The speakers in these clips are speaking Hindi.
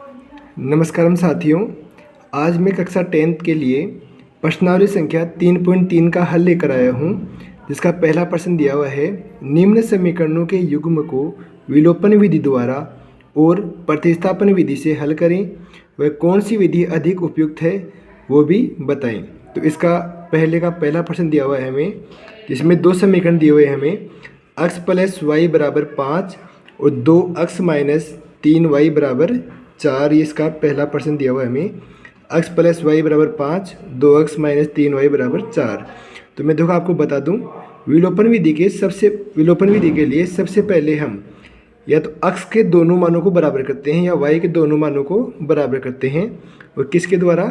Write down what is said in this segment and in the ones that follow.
नमस्कारम साथियों। आज मैं कक्षा 10th के लिए प्रश्नावली संख्या 3.3 का हल लेकर आया हूँ, जिसका पहला प्रश्न दिया हुआ है। निम्न समीकरणों के युग्म को विलोपन विधि द्वारा और प्रतिस्थापन विधि से हल करें। वह कौन सी विधि अधिक उपयुक्त है वो भी बताएं। तो इसका पहला प्रश्न दिया हुआ है हमें, जिसमें दो समीकरण दिए हुए हैं हमें। x प्लस वाई बराबर 5 और 2x माइनस 3y बराबर 4। ये इसका पहला प्रश्न दिया हुआ है हमें। x प्लस वाई बराबर 5, 2x माइनस 3y बराबर 4। तो मैं देखो आपको बता दूं, विलोपन विधि के लिए सबसे पहले हम या तो x के दोनों मानों को बराबर करते हैं या y के दोनों मानों को बराबर करते हैं। और किसके द्वारा?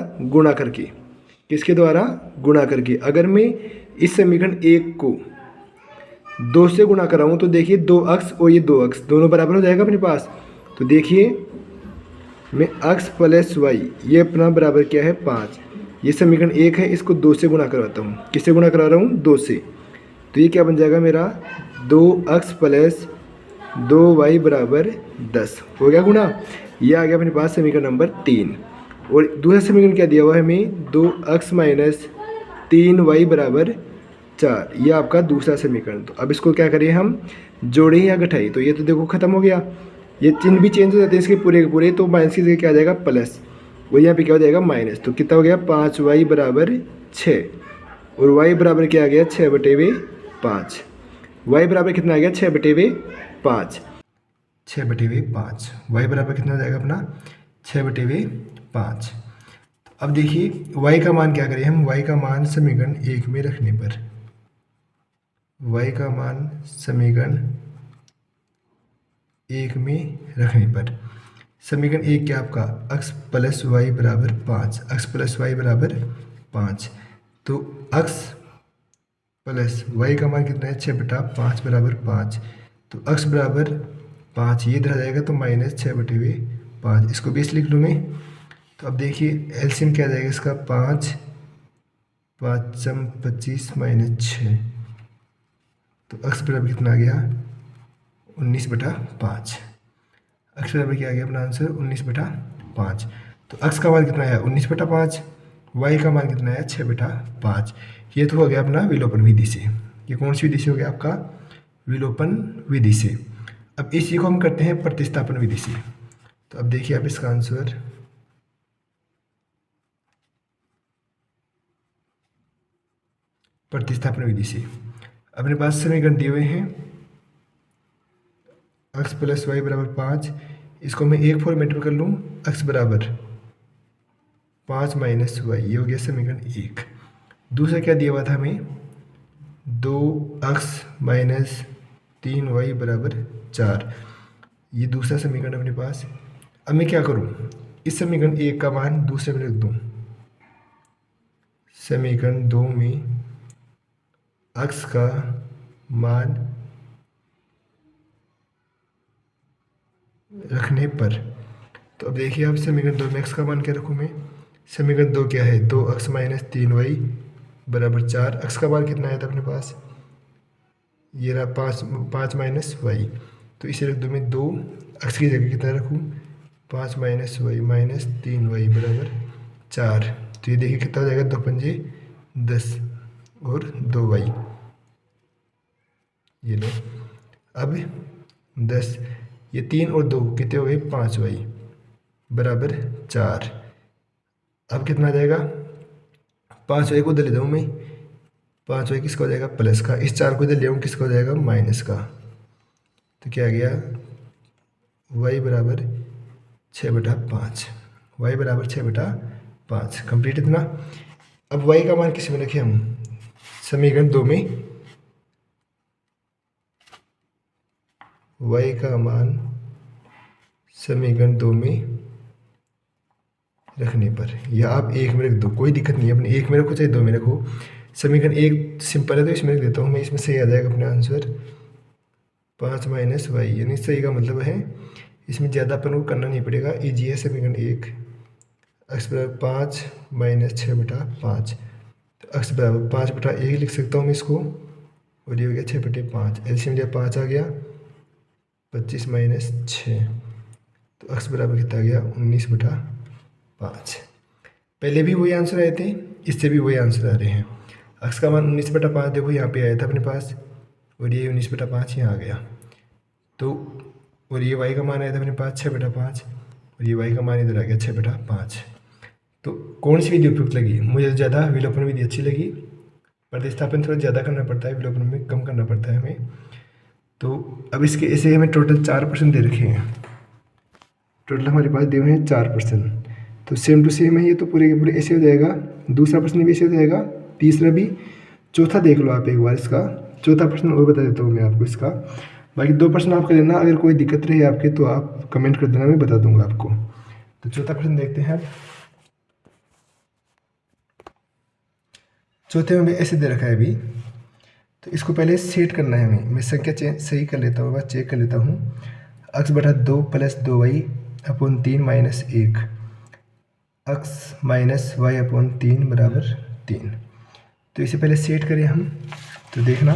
गुणा करके। अगर मैं इस समीकरण 1 को 2 से गुणा कराऊँ तो देखिए 2x और ये 2x दोनों बराबर हो जाएगा अपने पास। तो देखिए मैं x प्लस वाई, ये अपना बराबर क्या है 5। ये समीकरण 1 है, इसको 2 से गुणा करवाता हूँ। किससे गुणा करा रहा हूँ? 2 से। तो ये क्या बन जाएगा मेरा 2x प्लस 2y बराबर 10। हो गया गुणा। ये आ गया अपने पास समीकरण नंबर 3। और दूसरा समीकरण क्या दिया हुआ है हमें? 2x माइनस 3y बराबर 4। ये आपका दूसरा समीकरण। तो अब इसको क्या करें हम? जोड़ें या घटाएं। तो ये तो देखो खत्म हो गया, ये चिन्ह भी चेंज हो जाते हैं इसके पूरे के पूरे। तो माइनस की जगह क्या आ जाएगा? प्लस। और यहाँ पे क्या हो जाएगा? माइनस। तो कितना हो गया? 5y बराबर 6। और y बराबर क्या आ गया? 6/5। y बराबर कितना आ गया? 6/5। 6/5। y बराबर कितना हो जाएगा अपना? 6/5। अब देखिए y का मान क्या करें हम? y का मान समीकरण 1 में रखने पर, y का मान समीकरण 1 में रखने पर, समीकरण 1 क्या आपका? x प्लस वाई बराबर 5। x प्लस वाई बराबर 5। तो x प्लस वाई का मान कितना है? 6/5 बराबर 5। तो x बराबर 5, ये इधर आ जाएगा तो माइनस 6/5। इसको 20 लिख लूँ मैं। तो अब देखिए एलसीएम क्या आ जाएगा इसका? 5 5 25 माइनस 6। तो x बराबर कितना आ गया? 19/5। x बराबर क्या आ गया अपना आंसर? 19/5। तो x का मान कितना आया? 19/5। y का मान कितना आया? 6/5। ये तो हो गया अपना विलोपन विधि से। ये कौन सी विधि से हो गया आपका? विलोपन विधि से। अब इसी को हम करते हैं प्रतिस्थापन विधि से। तो अब देखिए आप इसका आंसर, प्रतिस्थापन विधि से अपने पास समीकरण दिए हुए हैं। x प्लस वाई बराबर 5, इसको मैं एक फॉर्मेट में कर लूँ। x बराबर 5 माइनस वाई, ये हो गया समीकरण 1। दूसरा क्या दिया हुआ था हमें? 2x माइनस 3y बराबर 4। ये दूसरा समीकरण अपने पास। अब मैं क्या करूँ? इस समीकरण 1 का मान दूसरे में रख दूँ। समीकरण 2 में x का मान रखने पर, तो अब देखिए आप समीकरण 2 में x का मान क्या रखूँ मैं? समीकरण 2 क्या है? 2x माइनस 3y बराबर 4। x का मान कितना आया था अपने पास? ये रहा 5 माइनस वाई। तो इसे रख दूँ मैं 2, x की जगह कितना रखूँ? 5 माइनस वाई माइनस 3y बराबर 4। तो ये देखिए कितना हो जाएगा? 2 पंजे 10 और 2y। ये लो। अब 10, ये 3 और 2 कितने हो गए? 5y बराबर 4। अब कितना आ जाएगा? 5y को इधर ले जाऊँ मैं। 5y किसका हो जाएगा? प्लस का। इस 4 को इधर ले आऊँ, किसका हो जाएगा? माइनस का। तो क्या आ गया? y बराबर 6/5। y बराबर 6/5 कंप्लीट इतना। अब y का मान किस में रखें हम? समीकरण 2 में y का मान समीकरण 2 में रखने पर, या आप 1 में रख दो, कोई दिक्कत नहीं है। अपने 1 में रखो चाहे 2 में रखो। समीकरण 1 सिंपल है तो इसमें रख देता हूँ मैं। इसमें सही आ जाएगा अपना आंसर 5 माइनस वाई। यानी सही का मतलब है इसमें ज़्यादा अपन को करना नहीं पड़ेगा, ईजी है। समीकरण 1 x बराबर 5 माइनस 6/5। तो x बराबर 5/1 लिख सकता हूँ मैं इसको। और ये हो गया 6/5। एलसीएम लिया 5 आ गया, 25 माइनस 6। तो x बराबर कितना आ गया 19/5। पहले भी वही आंसर आए थे, इससे भी वही आंसर आ रहे हैं। x का मान 19/5 देखो यहाँ पे आया था अपने पास, और ये 19/5 यहाँ आ गया। तो और ये y का मान आया था अपने पास 6/5, और ये y का मान इधर आ गया 6/5। तो कौन सी विधि उपयुक्त लगी? मुझे ज़्यादा विलोपन विधि अच्छी लगी। प्रतिस्थापन थोड़ा ज़्यादा करना पड़ता है, विलोपन में कम करना पड़ता है हमें। तो अब इसके ऐसे हमें टोटल 4 प्रश्न दे रखे हैं, टोटल हमारे पास दिए हुए हैं 4 प्रश्न। तो सेम टू सेम है ये, तो पूरे के पूरे ऐसे हो जाएगा। दूसरा प्रश्न भी ऐसे हो जाएगा, तीसरा भी, चौथा देख लो आप एक बार इसका। चौथा प्रश्न और बता देता हूँ मैं आपको इसका। बाकी 2 प्रश्न आप कर लेना, अगर कोई दिक्कत रहे आपके तो आप कमेंट कर देना, मैं बता दूंगा आपको। तो चौथा प्रश्न देखते हैं आप। चौथे में भी ऐसे दे रखा है अभी, तो इसको पहले सेट करना है हमें। मैं संख्या सही कर लेता हूँ, बस चेक कर लेता हूँ। x/2 + 2y/3 - 1, x - y/3 = 3। तो इसे पहले सेट करें हम। तो देखना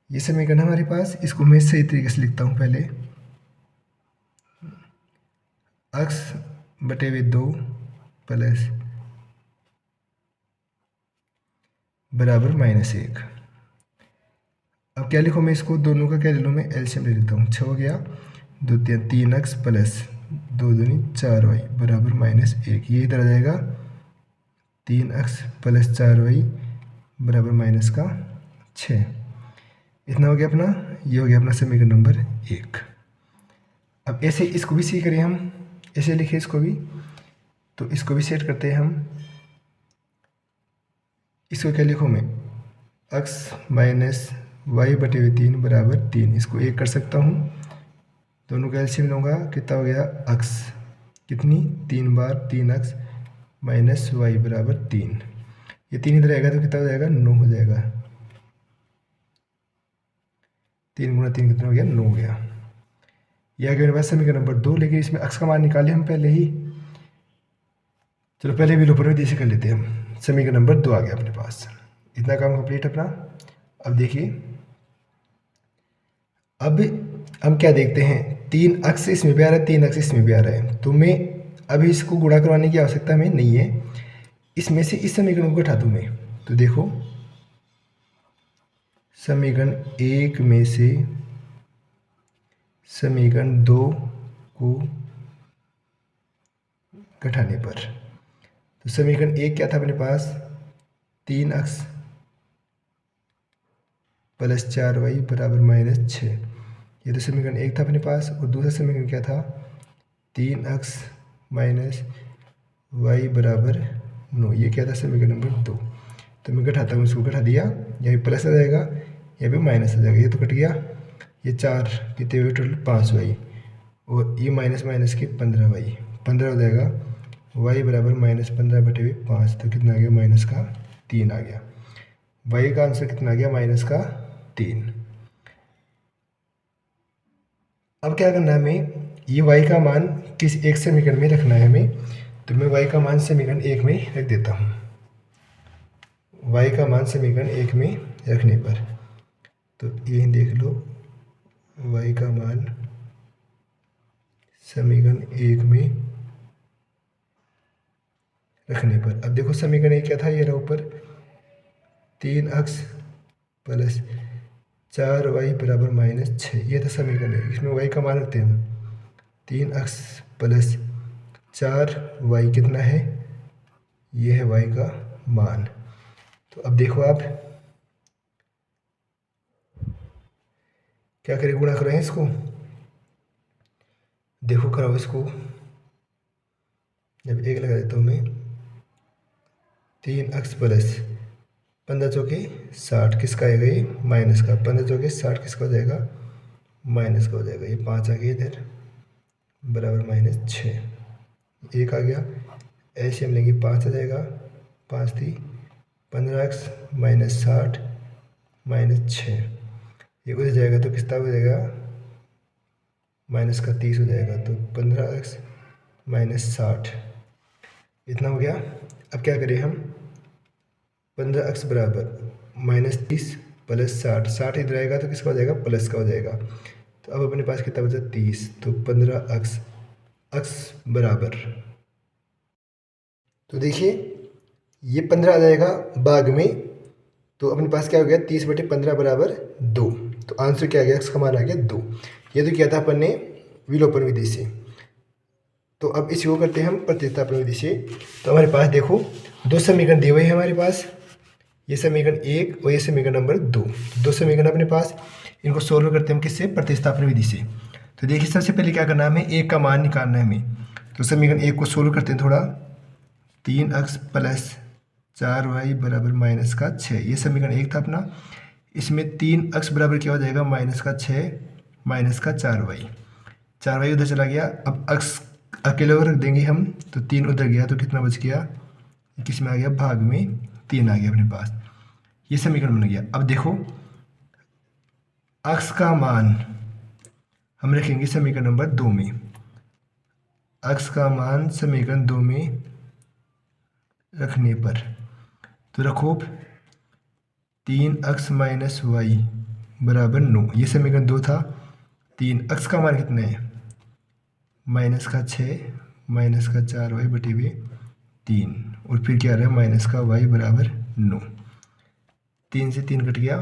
ये समीकरण हमारे पास, इसको मैं सही तरीके से लिखता हूँ पहले। x/2 + बराबर -1। अब क्या लिखूँ मैं इसको, दोनों का क्या ले लूँ मैं, एलसीएम ले लेता हूँ। 6 हो गया, 2 3 3x + 2 दूनी 4y बराबर -1। ये इधर आ जाएगा 3x + 4y बराबर -6। इतना हो गया अपना, ये हो गया अपना समीकरण नंबर 1। अब ऐसे इसको भी सी करें हम, ऐसे लिखे इसको भी। तो इसको भी सेट करते हैं हम। इसको क्या लिखूँ मैं, x - y/3 बराबर 3। इसको 1 कर सकता हूँ, दोनों का एलसीएम लूँगा, कितना हो गया x, कितनी 3 बार 3x - y बराबर 3। ये 3 इधर आएगा तो कितना हो जाएगा, 9 हो जाएगा। 3 × 3 कितना हो गया, 9 हो गया। यह आ गया मेरे पास समीकरण नंबर 2। लेकिन इसमें x का मान निकाले हम पहले ही। चलो पहले विलोपन विधि से कर लेते हैं हम। समीकरण नंबर 2 आ गया अपने पास। इतना काम कंप्लीट अपना। अब देखिए, अब हम क्या देखते हैं, 3x इसमें भी आ रहा है, 3x इसमें भी आ रहा है। तो मैं अभी इसको गुणा करवाने की आवश्यकता हमें नहीं है, इसमें से इस समीकरण को उठा दूँ मैं। तो देखो, समीकरण 1 में से समीकरण 2 को घटाने पर, तो समीकरण 1 क्या था अपने पास, 3x + 4y बराबर -6। ये तो समीकरण 1 था अपने पास। और दूसरा समीकरण क्या था, 3x - y बराबर 9। ये क्या था, समीकरण नंबर 2। तो मैं घटाता हूँ, इसको घटा दिया, यहाँ भी प्लस आ जाएगा, यहाँ भी माइनस आ जाएगा। ये तो कट गया, ये 4 कितने हुए टोटल 5y, और ये माइनस माइनस के 15y, 15 हो जाएगा। y बराबर -15/5। तो कितना आ गया, -3 आ गया। y का आंसर कितना आ गया, -3। अब क्या करना है हमें, ये y का मान किस एक समीकरण में रखना है हमें। तो मैं y का मान समीकरण 1 में रख देता हूँ। y का मान समीकरण 1 में रखने पर, तो ये देख लो, y का मान समीकरण 1 में रखने पर। अब देखो समीकरण 1 क्या था, ये रहा ऊपर, 3x + 4y बराबर -6। ये था समीकरण 1। इसमें y का मान रखते हैं हम, 3x + 4y कितना है, ये है y का मान। तो अब देखो आप क्या करें, गुणा करें इसको। देखो कराओ इसको, जब 1 लगा देता हूँ मैं, 3x + 15 चौके 60 किसका आएगा, ये माइनस का। 15 चौके 60 किसका हो जाएगा, माइनस का हो जाएगा। ये 5 आ गया इधर, बराबर -6। 1 आ गया, ऐसे हम लेंगे 5 आ जाएगा, 5 थी 15x - 60 - 6। ये उधर जाएगा तो कितना हो जाएगा, -30 हो जाएगा। तो 15x - 60 इतना हो गया। अब क्या करें हम, 15x बराबर -30 + 60, 60 इधर आएगा तो किसका हो जाएगा, प्लस का हो जाएगा। तो अब अपने पास कितना बचा 30, तो 15 अक्स, अक्स बराबर, तो देखिए ये 15 आ जाएगा भाग में, तो अपने पास क्या हो गया 30/15 बराबर 2। तो आंसर क्या आ गया, एक्स का मान आ गया 2। ये तो किया था अपन ने विलोपन विधि से। तो अब इसी को करते हैं हम प्रतिस्थापन विधि से। तो हमारे पास देखो दो समीकरण दिए हुए हैं हमारे पास, ये समीकरण 1 और ये समीकरण नंबर 2। दो समीकरण अपने पास, इनको सोल्व करते हैं हम किससे, प्रतिस्थापन विधि से। तो देखिए सबसे पहले क्या करना है, हमें 1 का मान निकालना है हमें। तो समीकरण 1 को सोल्व करते हैं थोड़ा। 3x + 4y बराबर -6, ये समीकरण 1 था अपना। इसमें 3x बराबर क्या हो जाएगा, -6 -4y, 4y उधर चला गया। अब x अकेले रख देंगे हम, तो 3 उधर गया तो कितना बच गया, किस में आ गया, भाग में 3 आ गया अपने पास। ये समीकरण बन गया। अब देखो x का मान हम रखेंगे समीकरण नंबर 2 में। x का मान समीकरण 2 में रखने पर, तो रखो 3x - y बराबर 9, ये समीकरण 2 था। 3x का मान कितना है, -6 -4y बटे में 3, और फिर क्या रहा है -y बराबर 9। 3 से 3 कट गया,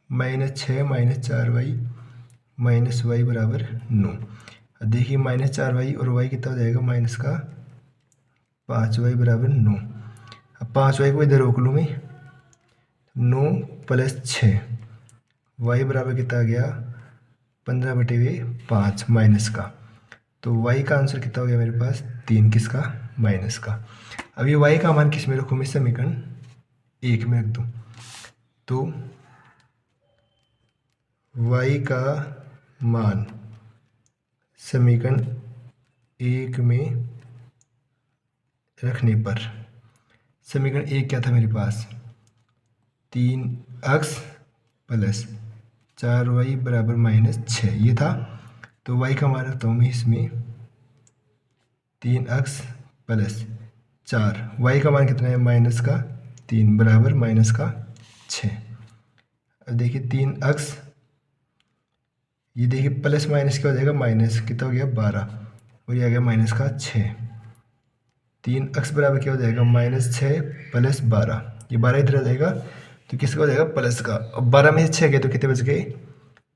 -6 -4y -y बराबर 9। अब देखिए -4y और y कितना हो जाएगा, -5y बराबर 9। अब 5y को इधर रोक लूँ मैं, 9 + 6, y बराबर कितना आ गया, 15/5 माइनस का। तो y का आंसर कितना हो गया मेरे पास, 3, किसका, माइनस का। अब ये y का मान किस में रखूँ मैं, समीकरण 1 में रख दूँ। तो y का मान समीकरण 1 में रखने पर, समीकरण 1 क्या था मेरे पास, 3x + 4y बराबर -6, ये था। तो y का मान रखता हूँ मैं इसमें 3x + 4, y का मान कितना है, -3 बराबर -6। अब देखिए 3x, ये देखिए प्लस माइनस क्या हो जाएगा, माइनस कितना हो गया 12, और ये आ गया -6। 3x बराबर क्या हो जाएगा, -6 + 12, ये 12 इधर आ जाएगा तो किसका हो जाएगा, प्लस का। अब 12 में से 6 गए तो कितने बच गए,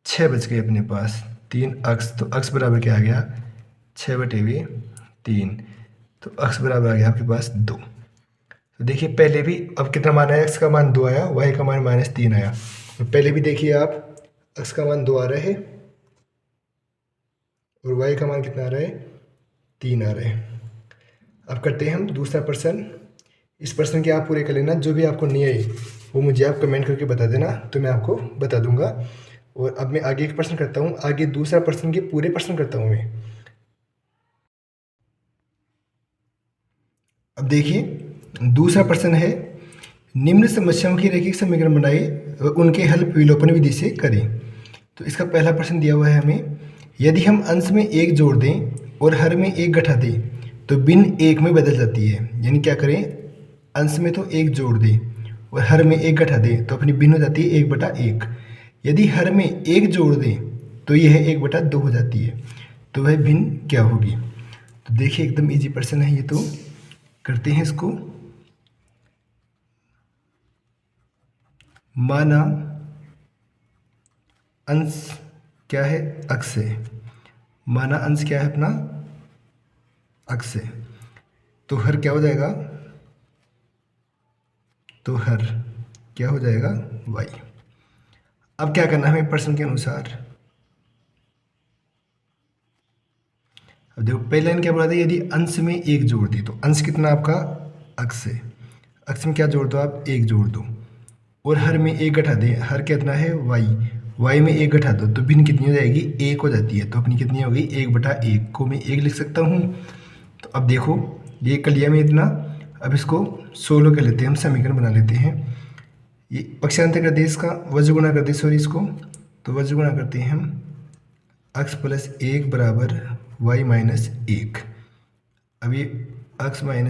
6 बच गए अपने पास। 3x, तो x बराबर क्या आ गया, 6/3, तो x बराबर आ गया आपके पास 2। तो देखिए पहले भी अब कितना मान आया, x का मान 2 आया, y का मान -3 आया। तो पहले भी देखिए आप, x का मान 2 आ रहा है और y का मान कितना आ रहा है, 3 आ रहा है। अब करते हैं हम दूसरा प्रश्न। इस प्रश्न के आप पूरे कर लेना, जो भी आपको नहीं आए वो मुझे आप कमेंट करके बता देना, तो मैं आपको बता दूंगा। और अब मैं आगे एक प्रश्न करता हूँ, आगे दूसरा प्रश्न के पूरे प्रश्न करता हूँ मैं। अब देखिए दूसरा प्रश्न है, निम्न समस्याओं की रैखिक समीकरण बनाए और उनके हल विलोपन विधि से करें। तो इसका पहला प्रश्न दिया हुआ है हमें, यदि हम अंश में 1 जोड़ दें और हर में 1 घटा दें तो भिन्न 1 में बदल जाती है। यानी क्या करें, अंश में तो 1 जोड़ दें और हर में 1 घटा दें तो अपनी भिन्न हो जाती है 1/1। यदि हर में 1 जोड़ दें तो यह 1/2 हो जाती है। तो वह भिन्न क्या होगी। तो देखिए एकदम इजी प्रश्न है ये, तो करते हैं इसको। माना अंश क्या है, अक्स है। माना अंश क्या है अपना, अक्स है। तो हर क्या हो जाएगा, तो हर क्या हो जाएगा, y। अब क्या करना है हमें प्रश्न के अनुसार। अब देखो पहले लाइन क्या बोला था, यदि अंश में 1 जोड़ दे, तो अंश कितना आपका, अक्स है। अक्स में क्या जोड़ दो आप, 1 जोड़ दो, और हर में 1 घटा दे, हर कितना है y में 1 घटा दो तो भिन्न कितनी हो जाएगी, 1 हो जाती है। तो अपनी कितनी हो गई, 1/1 को मैं 1 लिख सकता हूँ। तो अब देखो ये कर लिया मैं इतना, अब इसको सोल्व कर लेते हैं, हम समीकरण बना लेते हैं। ये पक्षांतर कर दे, इसका वज्र गुणा कर दे, सॉरी इसको, तो वज्र गुणा करते हैं हम, x + 1 बराबर y - 1। अब ये x - y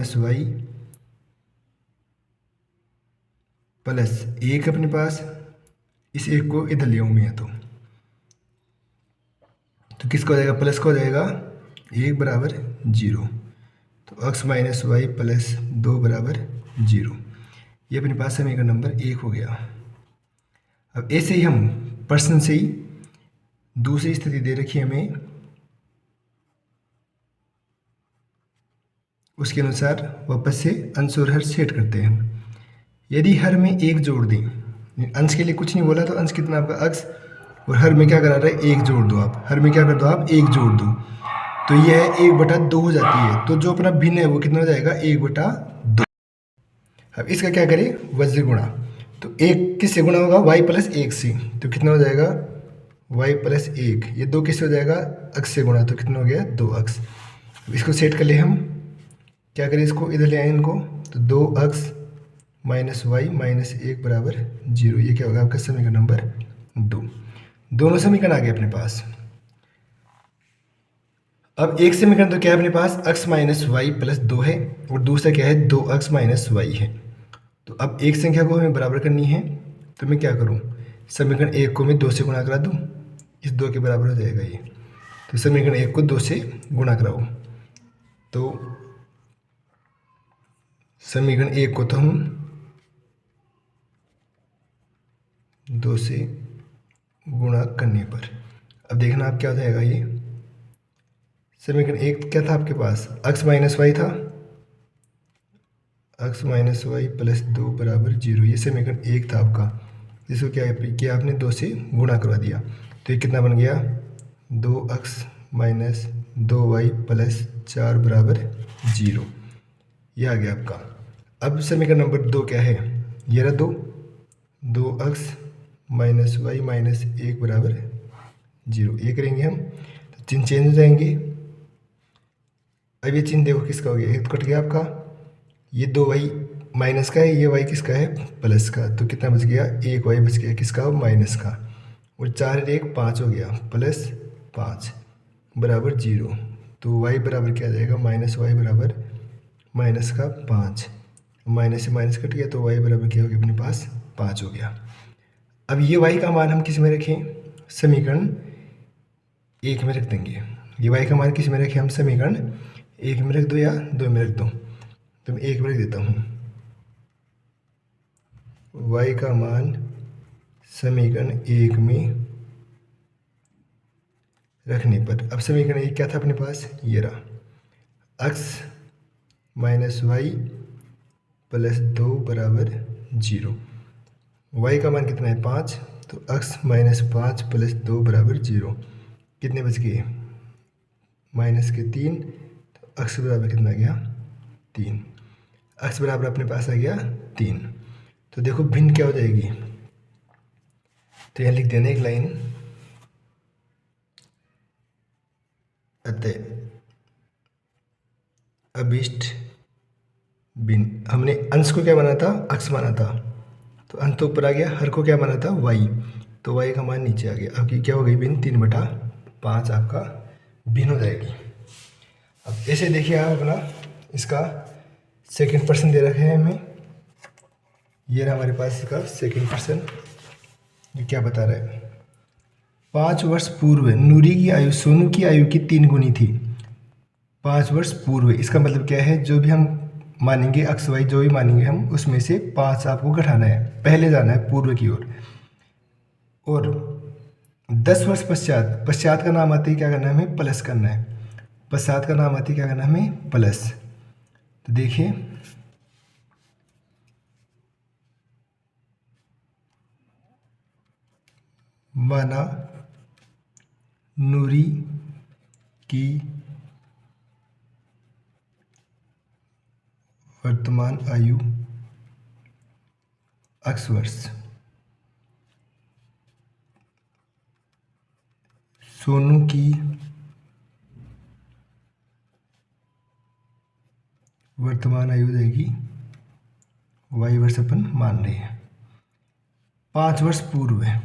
+ 1 अपने पास, इस 1 को इधर ले आऊँ मैं, तो तो किसका हो जाएगा, प्लस का हो जाएगा 1 बराबर 0। तो x माइनस वाई प्लस 2 बराबर 0। ये अपने पास समीकरण नंबर 1 हो गया। अब ऐसे ही हम प्रश्न से ही दूसरी स्थिति दे रखी है हमें, उसके अनुसार वापस से अंश और हर सेट करते हैं। यदि हर में 1 जोड़ दें, अंश के लिए कुछ नहीं बोला तो अंश कितना आपका x, और हर में क्या करा रहा है 1 जोड़ दो आप, हर में क्या कर दो आप 1 जोड़ दो, तो यह 1/2 हो जाती है। तो जो अपना भिन्न है वो कितना हो जाएगा 1/2। अब इसका क्या करें, वज्र गुणा। तो 1 किससे गुणा होगा, y प्लस 1 से, तो कितना हो जाएगा y प्लस 1। ये 2 किससे हो जाएगा, x से गुणा, तो कितना हो गया 2x। अब इसको सेट कर ले हम, क्या करें इसको इधर ले आए इनको, तो 2x माइनस वाई माइनस 1 बराबर 0। ये क्या होगा आपका समीकरण नंबर 2। दोनों समीकरण आ गए अपने पास। अब एक समीकरण तो क्या है अपने पास, x माइनस वाई प्लस 2 है, और दूसरा क्या है 2x माइनस वाई है। तो अब एक संख्या को हमें बराबर करनी है, तो मैं क्या करूं, समीकरण 1 को मैं 2 से गुणा करा दूं, इस 2 के बराबर हो जाएगा ये। तो समीकरण 1 को 2 से गुणा कराओ, तो समीकरण 1 को तो हम 2 से गुणा करने पर, अब देखना आप क्या हो जाएगा ये। समीकरण 1 क्या था आपके पास, x माइनस वाई था, x माइनस वाई प्लस 2 बराबर 0। ये समीकरण 1 था आपका, जिसको क्या किया आपने 2 से गुणा करवा दिया। तो ये कितना बन गया, 2x माइनस 2y प्लस 4 बराबर 0। ये आ गया आपका। अब समीकरण नंबर 2 क्या है, ये रहा 2x माइनस वाई माइनस 1 बराबर 0। ये करेंगे हम तो चिन्ह चेंज हो जाएंगे। अब ये चिन्ह देखो किसका हो गया, एक तो कट गया आपका, ये 2y माइनस का है, ये y किसका है प्लस का। तो कितना बच गया, 1y बच गया किसका, माइनस का, और 4 और 1 5 हो गया, प्लस 5 बराबर 0। तो y बराबर क्या आ जाएगा, माइनस वाई बराबर माइनस का 5, माइनस से माइनस कट गया, तो y बराबर क्या हो गया अपने पास 5 हो गया। अब ये y का मान हम किस में रखें, समीकरण 1 में रख देंगे। ये y का मान किस में रखें हम, समीकरण 1 में रख दो या 2 में रख दो, तो मैं 1 में रख देता हूँ। y का मान समीकरण 1 में रखने पर, अब समीकरण 1 क्या था अपने पास, ये रहा, x माइनस वाई प्लस 2 बराबर 0। y का मान कितना है 5, तो x माइनस 5 प्लस 2 बराबर 0। कितने बच गए, माइनस के 3, तो x बराबर कितना आ गया 3। x बराबर अपने पास आ गया 3। तो देखो भिन्न क्या हो जाएगी, तो यहाँ लिख देना एक लाइन, अतः अभिष्ट भिन्न। हमने अंश को क्या माना था, x माना था, तो अंश तो ऊपर आ गया, हर को क्या माना था y, तो y का मान नीचे आ गया। अब क्या हो गई भिन्न, 3/5 आपका भिन्न हो जाएगी। अब ऐसे देखिए आप अपना इसका सेकंड पर्सन दे रखे हैं हमें, ये रहा हमारे पास इसका सेकंड पर्सन। ये क्या बता रहा है, 5 वर्ष पूर्व नूरी की आयु सोनू की आयु की 3 गुनी थी। 5 वर्ष पूर्व, इसका मतलब क्या है, जो भी हम मानेंगे x y जो भी मानेंगे हम, उसमें से 5 आपको घटाना है, पहले जाना है पूर्व की ओर। और 10 वर्ष पश्चात, पश्चात का नाम आते ही क्या करना है हमें, प्लस करना है। पश्चात का नाम आते ही क्या करना है हमें, प्लस। तो देखिए माना नूरी की वर्तमान आयु x वर्ष, सोनू की वर्तमान आयु जाएगी y वर्ष, अपन मान रहे हैं 5 वर्ष पूर्व है,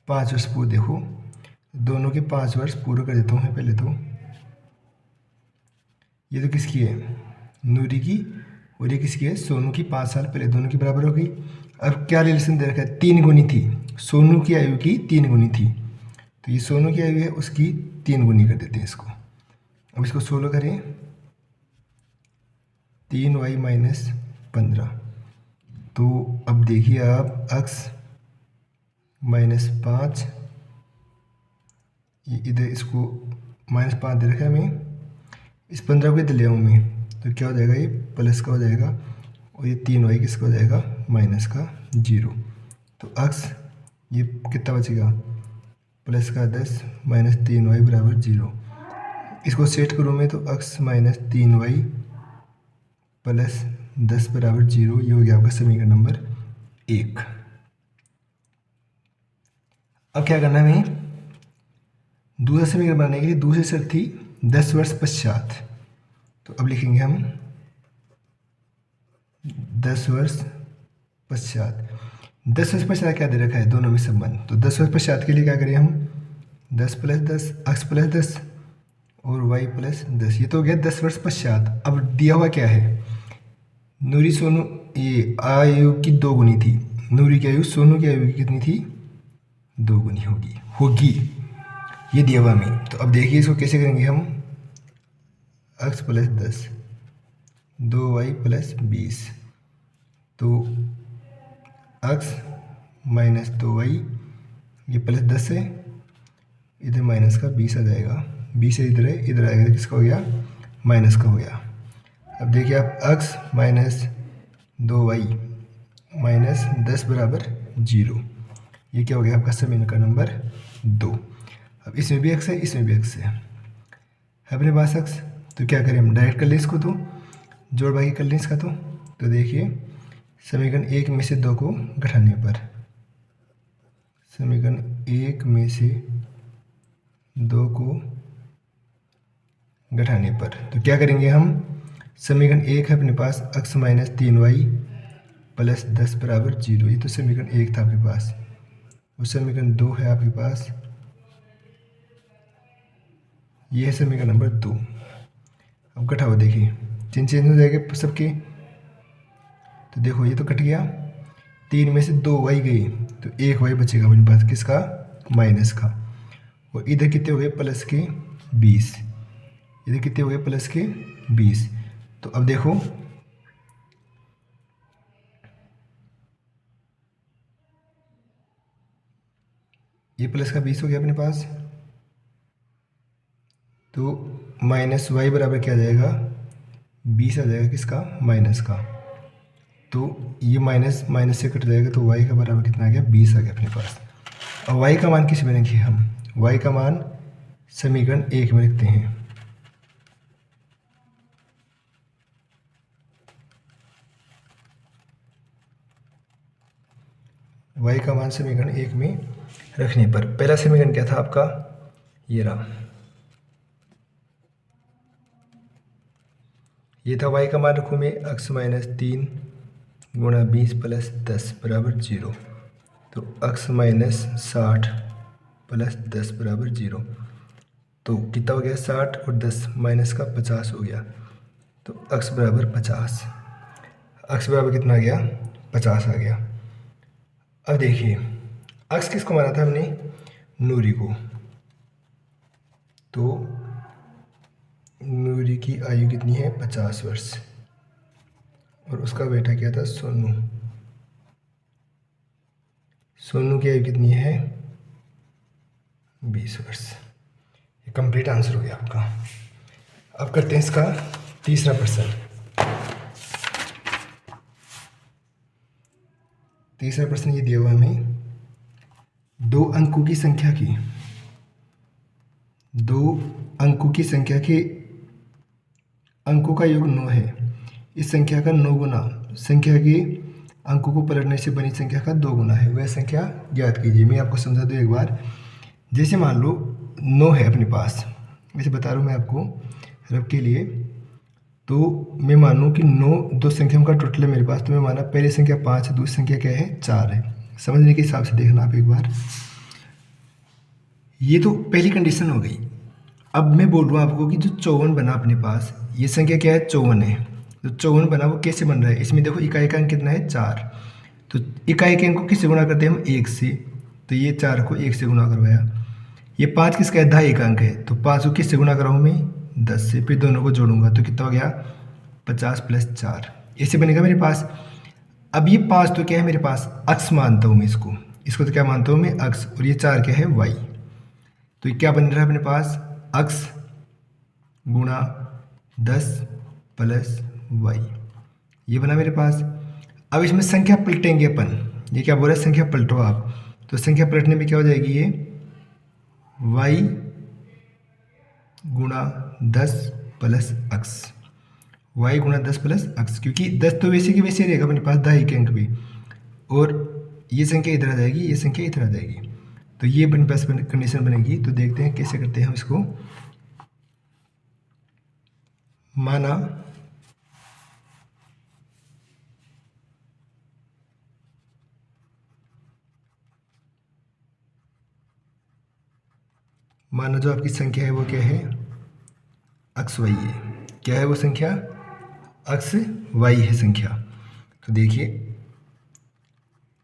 5 वर्ष पूर्व। देखो दोनों के 5 वर्ष पूर्व कर देता हूँ मैं पहले तो। ये तो किसकी है, नूरी की, और ये किसकी है, सोनू की। 5 साल पहले दोनों की बराबर हो गई। अब क्या रिलेशन दे रखा है, 3 गुनी थी, सोनू की आयु की 3 गुनी थी, तो ये सोनू की आयु है उसकी 3 गुनी कर देते हैं इसको। अब इसको 16 करें, 3y माइनस 15। तो अब देखिए आप x माइनस 5, ये इधर इसको -5 दे रखा है हमें, इस 15 को इधर ले आऊँ मैं तो क्या हो जाएगा, ये प्लस का हो जाएगा और ये 3y किसका हो जाएगा, माइनस का 0। तो x ये कितना बचेगा, प्लस का 10 माइनस 3y बराबर 0। इसको सेट करूँ मैं तो x माइनस 3y प्लस 10 बराबर 0, ये हो गया आपका समीकरण नंबर 1। अब क्या करना है हमें, दूसरा समीकरण बनाने के लिए दूसरी शर्त थी 10 वर्ष पश्चात। तो अब लिखेंगे हम 10 वर्ष पश्चात। 10 वर्ष पश्चात क्या दे रखा है, दोनों में संबंध। तो 10 वर्ष पश्चात के लिए क्या करें हम, 10 प्लस 10 x प्लस 10 और y प्लस 10, ये तो हो गया 10 वर्ष पश्चात। अब दिया हुआ क्या है, नूरी सोनू ये आयु की 2 गुनी थी, नूरी की आयु सोनू की आयु की कितनी थी, 2 गुनी होगी ये दिया हुआ हमें। तो अब देखिए इसको कैसे करेंगे हम, x प्लस 10 2y प्लस 20, तो x माइनस 2y ये प्लस 10 है, इधर माइनस का 20 आ जाएगा, 20 से इधर है, इधर आएगा तो किसका हो गया, माइनस का हो गया। अब देखिए आप x माइनस 2y माइनस 10 बराबर 0, ये क्या हो गया आपका समीकरण नंबर 2। अब इसमें भी x है, इसमें भी x है अपने पास x, तो क्या करें हम डायरेक्ट कर लें इसको, तो जोड़ भागी कर लें इसका। तो देखिए समीकरण 1 में से 2 को घटाने पर, समीकरण 1 में से 2 को घटाने पर तो क्या करेंगे हम, समीकरण 1 है अपने पास x माइनस 3y प्लस 10 बराबर 0, ये तो समीकरण 1 था आपके पास। और समीकरण 2 है आपके पास, ये है समीकरण नंबर 2। अब घटाओ, देखिए चिन्ह चेंज हो जाएगा सबके, तो देखो ये तो कट गया, 3 में से 2y गई तो 1y बचेगा अपने पास किसका, माइनस का। और इधर कितने हो गए, प्लस के 20, इधर कितने हो गए, प्लस के 20। तो अब देखो ये प्लस का 20 हो गया अपने पास, तो माइनस y बराबर क्या आ जाएगा, 20 आ जाएगा किसका, माइनस का। तो ये माइनस माइनस से कट जाएगा, तो y का बराबर कितना आ गया, 20 आ गया अपने पास। अब y का मान किस में रखें हम, y का मान समीकरण 1 में रखते हैं। y का मान समीकरण 1 में रखने पर पहला समीकरण क्या था आपका, ये रहा, ये था y का मान रखूँ मैं x माइनस 3 गुणा 20 प्लस 10 बराबर 0, तो x माइनस 60 प्लस 10 बराबर 0, तो कितना हो गया, 60 और 10 माइनस का 50 हो गया, तो x बराबर 50, x बराबर कितना आ गया, 50 आ गया। अब देखिए x किसको माना था हमने, नूरी को, तो नूरी की आयु कितनी है, 50 वर्ष, और उसका बेटा क्या था, सोनू, सोनू की आयु कितनी है, 20 वर्ष। ये कंप्लीट आंसर हो गया आपका। अब करते हैं इसका तीसरा प्रश्न। तीसरा प्रश्न ये दिया हुआ हमें, 2 अंकों की संख्या की, 2 अंकों की संख्या के अंकों का योग 9 है, इस संख्या का 9 गुना संख्या के अंकों को पलटने से बनी संख्या का 2 गुना है, वह संख्या ज्ञात कीजिए। मैं आपको समझा दूँ एक बार, जैसे मान लो 9 है अपने पास, वैसे बता रहा हूँ मैं आपको रब के लिए, तो मैं मानूँ कि 9 दो संख्याओं का टोटल है मेरे पास, तो मैं माना पहली संख्या 5 है, दूसरी संख्या क्या है, 4 है। समझने के हिसाब से देखना आप एक बार, ये तो पहली कंडीशन हो गई। अब मैं बोल रहा हूँ आपको कि जो 54 बना अपने पास, ये संख्या क्या है, 54 है, तो 54 बना वो कैसे बन रहा है, इसमें देखो इकाई का अंक कितना है, 4, तो इकाई के अंक को किससे गुणा करते हैं हम, 1 से, तो ये 4 को 1 से गुणा करवाया। ये 5 किसका है, दहाई का अंक है, तो 5 को किससे गुणा कराऊँ मैं, 10 से, फिर दोनों को जोड़ूंगा तो कितना हो गया, 50 + 4, ऐसे बनेगा मेरे पास। अब ये 5 तो क्या है मेरे पास, अक्स मानता हूँ मैं इसको तो क्या मानता हूँ मैं, अक्स, और ये 4 क्या है, वाई। तो ये क्या बन रहा है अपने पास, अक्स गुणा 10 + वाई, ये बना मेरे पास। अब इसमें संख्या पलटेंगे अपन, ये क्या बोल रहा है, संख्या पलटो आप, तो संख्या पलटने में क्या हो जाएगी, ये वाई गुणा 10 + अक्स, वाई गुणा 10 + अक्स, क्योंकि 10 तो वैसे की वैसे रहेगा अपने पास दहाई के अंक भी, और ये संख्या इधर आ जाएगी, ये संख्या इधर आ जाएगी, तो ये अपने पास कंडीशन बनेगी। तो देखते हैं कैसे करते हैं हम इसको। माना जो आपकी संख्या है वो क्या है, अक्स वाई है, क्या है वो संख्या, अक्स वाई है संख्या। तो देखिए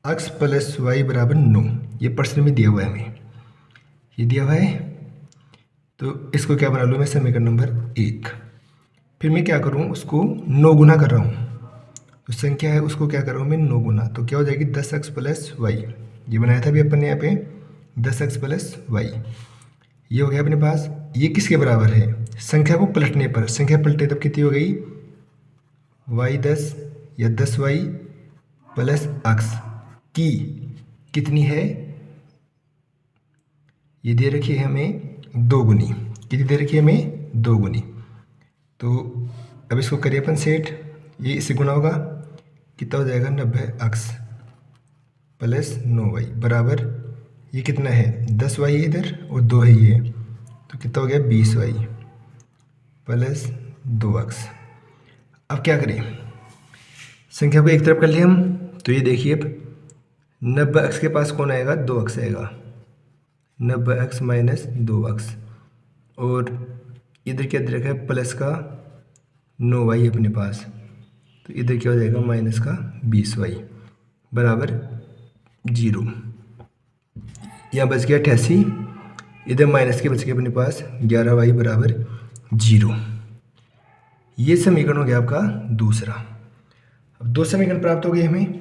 अक्स + वाई = 9, ये प्रश्न में दिया हुआ है हमें, ये दिया हुआ है। तो इसको क्या बना लूँ मैं, समीकरण नंबर 1। फिर मैं क्या करूँ, उसको 9 गुना कर रहा हूँ, तो संख्या है उसको क्या कर रहा हूँ मैं, 9 गुना, तो क्या हो जाएगी, 10x + वाई, ये बनाया था अभी अपन ने यहाँ पे, 10x + वाई, ये हो गया अपने पास। ये किसके बराबर है, संख्या को पलटने पर, संख्या पलटे तब कितनी हो गई, वाई 10 या 10y + अक्स की कितनी है, ये दे रखी है हमें 2 गुनी, कितनी दे रखी है हमें, 2 गुनी। तो अब इसको करिए अपन सेट, ये इससे गुना होगा, कितना हो जाएगा, 90x + 9y बराबर, ये कितना है, 10y है इधर और 2 है ये, तो कितना हो गया, 20y + 2x। अब क्या करें, संख्या को एक तरफ कर लिया हम, तो ये देखिए अब 90x के पास कौन आएगा, 2x आएगा, 90x - 2x, और इधर क्या दे रखा है, प्लस का 9y अपने पास, तो इधर क्या हो जाएगा, माइनस का 20y बराबर 0। यहाँ बच गया 88, इधर माइनस के बच गए अपने पास 11y = 0। ये समीकरण हो गया आपका दूसरा। अब 2 समीकरण प्राप्त हो गए हमें।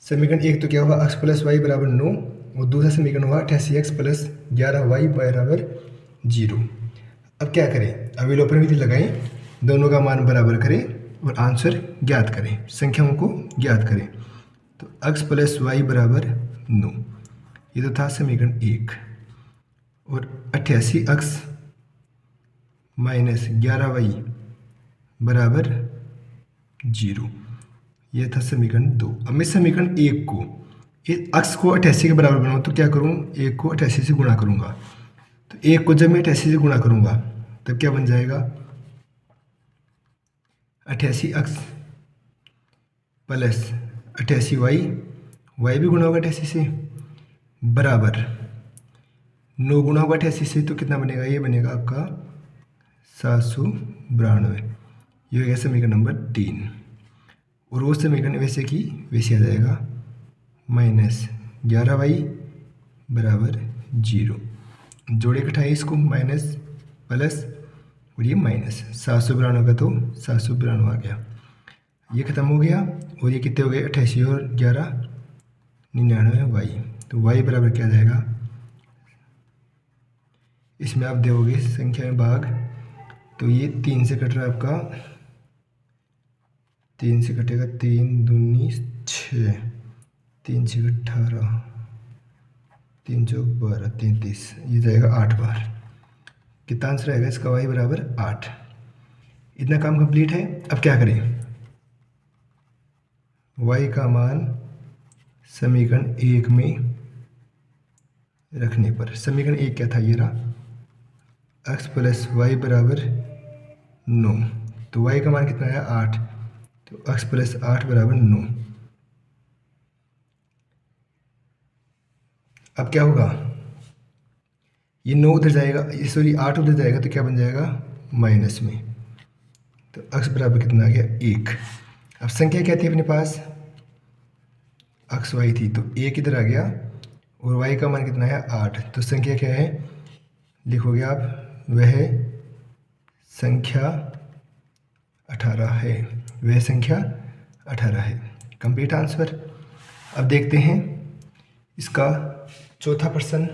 समीकरण 1 तो क्या हुआ, x + y = 9, और दूसरा समीकरण हुआ 88x + 11y = 0। अब क्या करें, अविलोपन विधि लगाएं, दोनों का मान बराबर करें और आंसर ज्ञात करें, संख्याओं को ज्ञात करें। तो x + y = 9, ये तो था समीकरण 1, और 88x - 11y = 0, ये था समीकरण 2। अब मैं समीकरण 1 को, इस अक्स को 88 के बराबर बनाऊँ तो क्या करूँ, 1 को 88 से गुणा करूँगा, तो 1 को जब मैं 88 से गुणा करूँगा तब क्या बन जाएगा, 88x + 88y, y भी गुणा होगा 88 से, बराबर 9 गुणा होगा 88 से, तो कितना बनेगा, ये बनेगा आपका 792, ये हो गया समीकरण नंबर 3। और वो समीकरण वैसे की वैसे आ जाएगा, -11y = 0, जोड़े कटाए इसको, माइनस प्लस और ये माइनस, 792 का तो 792 आ गया, ये ख़त्म हो गया। और ये कितने हो गए, 88 और 11 99y, तो y बराबर क्या आ जाएगा, इसमें आप देखोगे संख्या में भाग, तो ये 3 से कट रहा है आपका, 3 से कटेगा, 3 दूनी 6, 3 से 18, 3 चौक 12, 33, ये जाएगा 8 बार। कितना आंसर आएगा इसका, y = 8। इतना काम कंप्लीट है। अब क्या करें, y का मान समीकरण 1 में रखने पर, समीकरण 1 क्या था, ये रहा, x + y = 9, तो y का मान कितना आया, 8, तो x + 8 = 9। अब क्या होगा, ये 9 उधर जाएगा, सॉरी 8 उधर जाएगा, तो क्या बन जाएगा, माइनस में, तो x बराबर कितना आ गया, 1। अब संख्या क्या थी अपने पास, x y थी, तो 1 इधर आ गया और y का मान कितना है 8। तो संख्या क्या है, लिखोगे आप, वह संख्या 18 है, वह संख्या 18 है। Complete answer. अब देखते हैं इसका चौथा प्रश्न।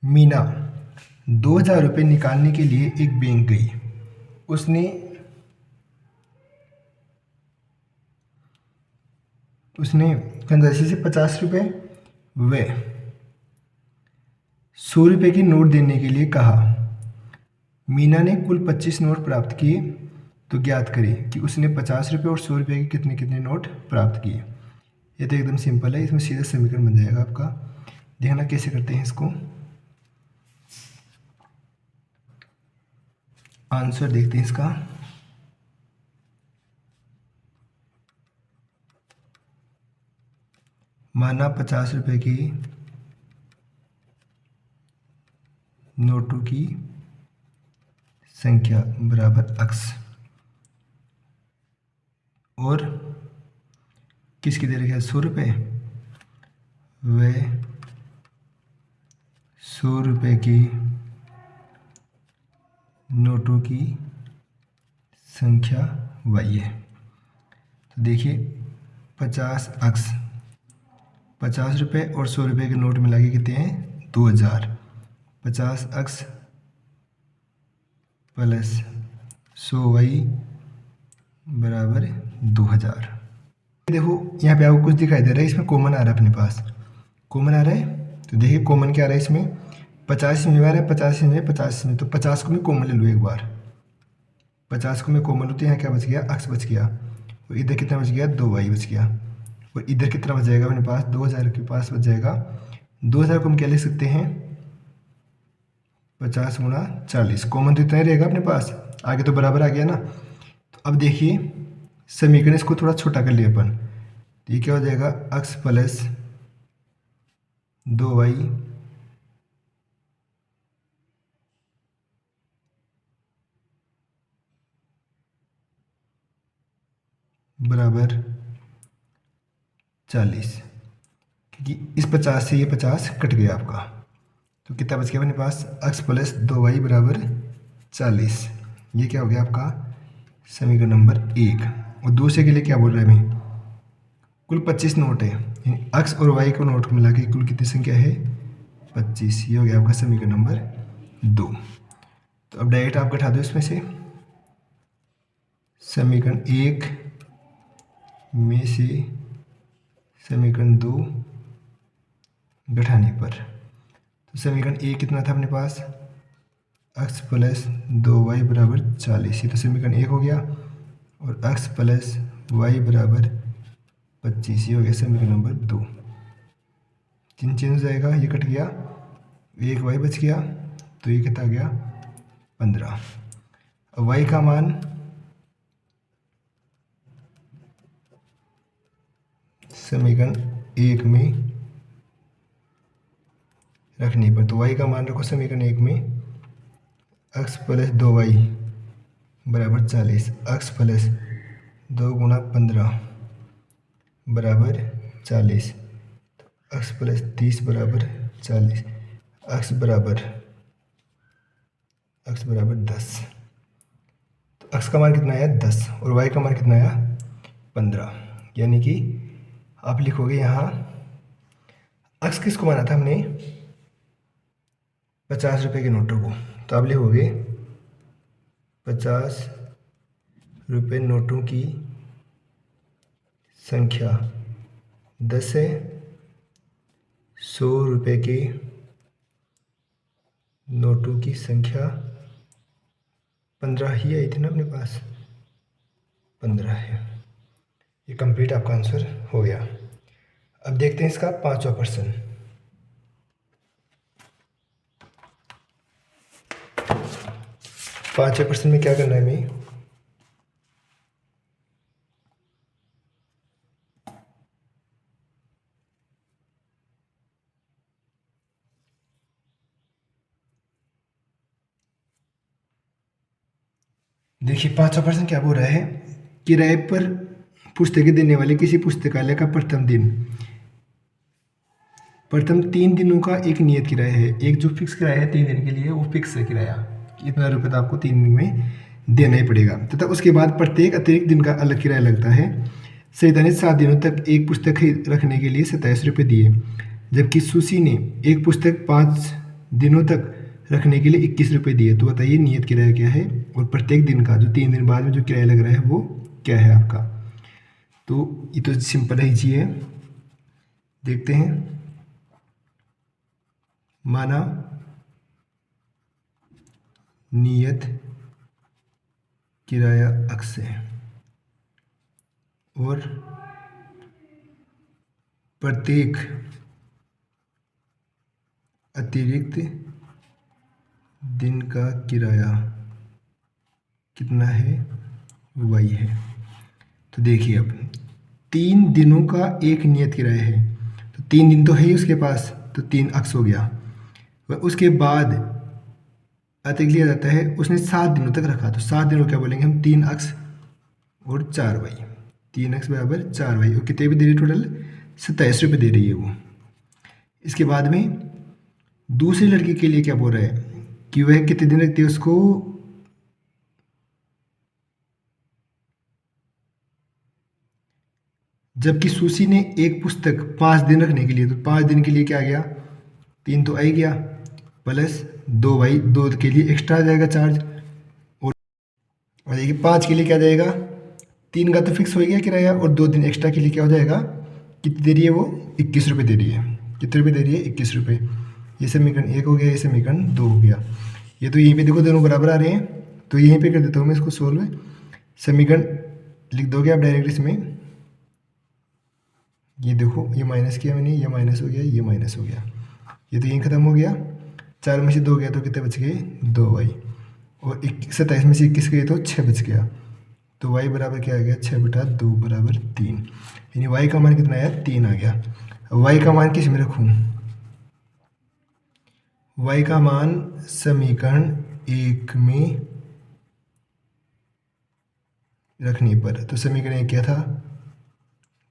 मीना 2000 रुपये निकालने के लिए एक बैंक गई। उसने कंजूसी से 50 रुपये व 100 रुपये की नोट देने के लिए कहा। मीना ने कुल 25 नोट प्राप्त किए, तो ज्ञात करें कि उसने 50 रुपये और 100 रुपये के कितने कितने नोट प्राप्त किए। ये तो एकदम सिंपल है, इसमें सीधा समीकरण बन जाएगा आपका। देखना कैसे करते हैं इसको। आंसर देखते हैं इसका। माना 50 रुपये की नोटों की संख्या बराबर अक्स, और किसकी दे रखी है 100 रुपये, व 100 रुपये की नोटों की संख्या वाई है। तो देखिए 50 अक्स, 50 रुपये और 100 रुपये के नोट मिला के कितने हैं 2000। 50 अक्स प्लस 100 वाई बराबर 2000। देखो यहाँ पे आपको कुछ दिखाई दे रहा है, इसमें कॉमन आ रहा है, अपने पास कॉमन आ रहा है। तो देखिए कॉमन क्या आ रहा है इसमें, 50 में आ रहा है, 50 में 50 में, तो 50 को मैं कॉमन ले लूँ एक बार। 50 को मैं कॉमन लूँ तो यहाँ क्या बच गया, अक्स बच गया, और इधर कितना बच गया 2 वाई बच गया, और इधर कितना बच जाएगा अपने पास 2000 के पास बच जाएगा। 2000 को हम क्या लिख सकते हैं 50 गुणा 40, कॉमन तो इतना ही रहेगा अपने पास, आगे तो बराबर आ गया ना। तो अब देखिए समीकरण इसको थोड़ा छोटा कर लिया अपन, तो ये क्या हो जाएगा अक्स प्लस 2 वाई बराबर 40, क्योंकि इस 50 से ये 50 कट गया आपका, तो कितना बच गया अपने पास अक्स प्लस 2 वाई बराबर 40। ये क्या हो गया आपका समीकरण नंबर 1। और दूसरे के लिए क्या बोल रहा है हमें, कुल 25 नोट है, यानी अक्स और वाई को नोट को मिला के कुल कितनी संख्या है 25। ये हो गया आपका समीकरण नंबर 2। तो अब डायरेक्ट आप घटा दो इसमें से, समीकरण 1 में से समीकरण 2 घटाने पर, तो समीकरण 1 कितना था अपने पास एक्स प्लस 2 वाई बराबर 40, ये तो समीकरण 1 हो गया, और एक्स प्लस वाई बराबर 25, ये हो गया समीकरण नंबर 2। चिन्ह चेंज हो जाएगा, ये कट गया, 1 वाई बच गया, तो ये कितना आ गया 15। अब वाई का मान समीकरण 1 में रखने पर, तो y का मान रखो समीकरण 1 में x प्लस 2 वाई बराबर 40, x प्लस 2 गुणा 15 बराबर 40, तो x प्लस 30 बराबर 40, x बराबर 10। तो x का मान कितना आया 10, और y का मान कितना आया 15, यानी कि आप लिखोगे यहाँ x किसको माना था हमने 50 रुपये के नोटों को, तो आप लिखोगे 50 रुपये नोटों की संख्या 10 है, 100 रुपये के नोटों की संख्या 15 ही आई थी ना अपने पास, 15 है। ये कंप्लीट आपका आंसर हो गया। अब देखते हैं इसका 5वां प्रश्न। पाँचवें प्रश्न में क्या करना है हमें, देखिए 5वां प्रश्न क्या बोल रहा है, किराए पर पुस्तकें देने वाले किसी पुस्तकालय का प्रथम दिन, प्रथम 3 दिनों का एक नियत किराया है। एक जो फिक्स किराया है 3 दिन के लिए वो फिक्स है किराया, इतना रुपये तो आपको 3 दिन में देना ही पड़ेगा। तथा उसके बाद प्रत्येक अतिरिक्त दिन का अलग किराया लगता है। सरिता ने 7 दिनों तक एक पुस्तक रखने के लिए 27 रुपये दिए, जबकि सुशी ने एक पुस्तक 5 दिनों तक रखने के लिए 21 रुपये दिए। तो बताइए नियत किराया क्या है और प्रत्येक दिन का जो 3 दिन बाद में जो किराया लग रहा है वो क्या है आपका। तो ये तो सिंपल ही चीज़ है, देखते हैं। माना नियत किराया अक्स है और प्रत्येक अतिरिक्त दिन का किराया कितना है, y है। तो देखिए अब 3 दिनों का एक नियत किराया है, तो 3 दिन तो है ही उसके पास, तो 3 अक्स हो गया। वह उसके बाद अतिरिक्त लिया जाता है, उसने 7 दिनों तक रखा, तो 7 दिनों क्या बोलेंगे हम, 3 अक्स और 4y, 3 अक्स बराबर 4y। और कितने भी दे रही है टोटल, 27 रुपये दे रही है वो। इसके बाद में दूसरी लड़की के लिए क्या बोल रहा है कि वह कितने दिन रखती है उसको, जबकि सुशी ने एक पुस्तक 5 दिन रखने के लिए, तो 5 दिन के लिए क्या आ गया, 3 तो आ ही गया, प्लस 2y, 2 के लिए एक्स्ट्रा आ जाएगा चार्ज। और देखिए 5 के लिए क्या जाएगा, 3 का तो फिक्स हो गया किराया, और 2 दिन एक्स्ट्रा के लिए क्या हो जाएगा, कितनी दे रही है वो, 21 रुपये दे रही है। कितने रुपये दे रही है, 21 रुपये। ये समीकरण 1 हो गया, ये समीकरण 2 हो गया। ये तो यहीं पे देखो दोनों बराबर आ रहे हैं, तो यहीं पे कर देता हूँ मैं इसको सोल्व। समीकरण लिख दोगे आप डायरेक्ट इसमें, ये देखो ये माइनस किया मैंने, ये माइनस हो गया, ये माइनस हो गया, ये तो यहीं ख़त्म हो गया। 4 में से 2 गया तो कितने बच गए, 2y, और 27 में से 21 गए तो 6 बच गया। तो y बराबर क्या आ गया, 6/2 बराबर 3, यानी y का मान कितना आया, 3 आ गया। अब y का मान किस में रखूँ, y का मान समीकरण 1 में रखने पर, तो समीकरण 1 क्या था,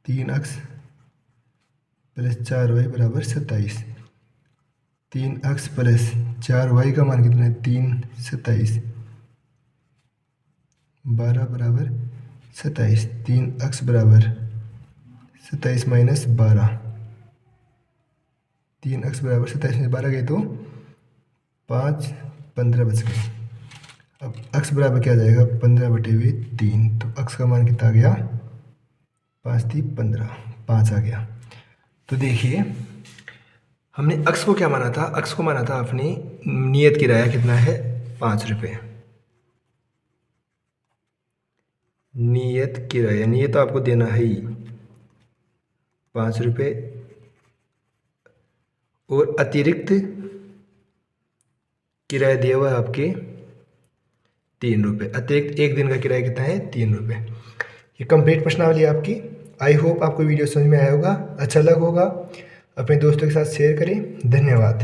3 अक्स प्लस 4y बराबर 27, 3 अक्स प्लस 4y का मान कितना है, 3, 27, 12 बराबर 27, 3 अक्स बराबर 27 माइनस 12, 3 अक्स बराबर 27 में 12 गए तो 5, 15 बच गए। अब अक्स बराबर क्या आ जाएगा, 15/3, तो अक्स का मान कितना आ गया, 5 × 3 = 15, 5 आ गया। तो देखिए हमने अक्स को क्या माना था, अक्स को माना था अपनी नियत किराया कितना है, 5 रुपये। नियत किराया, नियत तो आपको देना है ही 5 रुपये, और अतिरिक्त किराया दिया हुआ है आपके 3 रुपये। अतिरिक्त एक दिन का किराया कितना है, 3 रुपये। ये कंप्लीट प्रश्नावली आपकी। आई होप आपको वीडियो समझ में आया होगा, अच्छा लगा होगा। अपने दोस्तों के साथ शेयर करें। धन्यवाद।